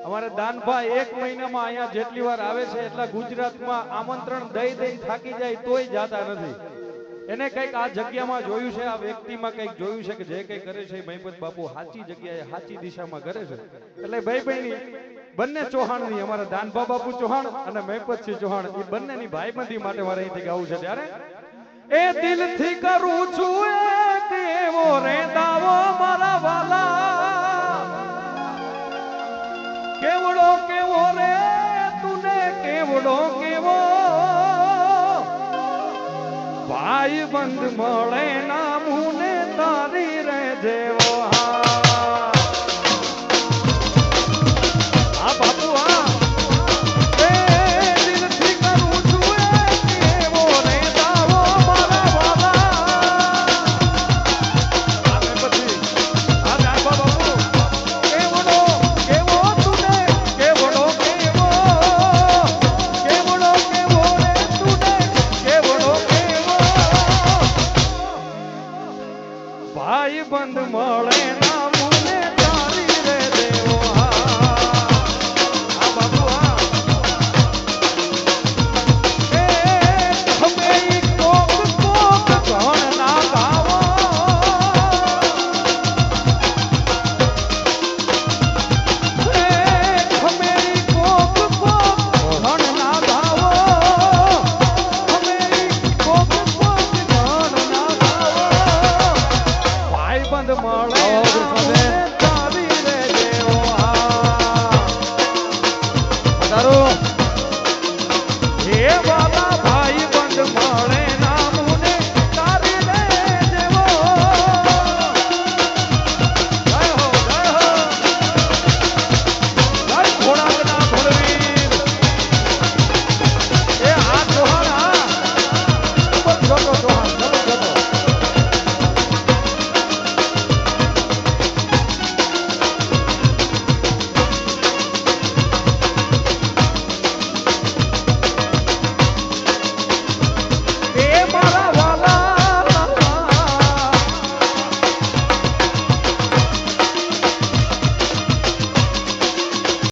અમારે દાનભા એક મહિનામાં અહીંયા જેટલી વાર આવે છે એટલા ગુજરાતમાં આમંત્રણ દઈ દઈ થાકી જાય તોય જાતા નથી. એને કઈક આ જગ્યામાં જોયું છે, આ વ્યક્તિમાં કઈક જોયું છે કે જે કઈ કરે છે મહિપત બાપુ સાચી જગ્યાએ સાચી દિશામાં કરે છે. એટલે ભાઈની બંને ચૌહાણની અમારા દાનભા બાપુ ચૌહાણ અને મહિપતસિંહ ચૌહાણ એ બંનેની ભાઈબંધી માટે મારે અહીંથી ગાવું છે. ત્યારે એ દિલથી કરું છું એ કેવો રે દાવો મારા વાલા, કેવડો કેવો રે તુને કેવડો કેવો ભાઈ બંધ મળે ના મુને તારી રે જેવો. હા બાપુ હા એ દિલથી કરું છું એ કેવો રે દાવો મારા વાલા. આમે પછી આ દાનભા બાપુ કેવડો કેવો તુને કેવડો કેવો, કેવડો કેવો રે તુને કેવડો કેવો ભાઈ બંધ મળે ના મુને તારી રે દેવો. હા બાપુ હા એ તમે કોક કોક ઘણ ના ગાવો, એ તમે કોક કોક ઘણ ના ગાવો, તમે કોક કોક ઘણ ના ગાવો ભાઈ બંધ મળે તારી રે દેવો. હે વાલા ભાઈ બંધ મળે ના મુને તારી રે દેવો. જય હો જય હો જય ઘોડાના ઘોડવીર. એ આ ચૌહાણ હા ખૂબ જ છોટો ચૌહાણ.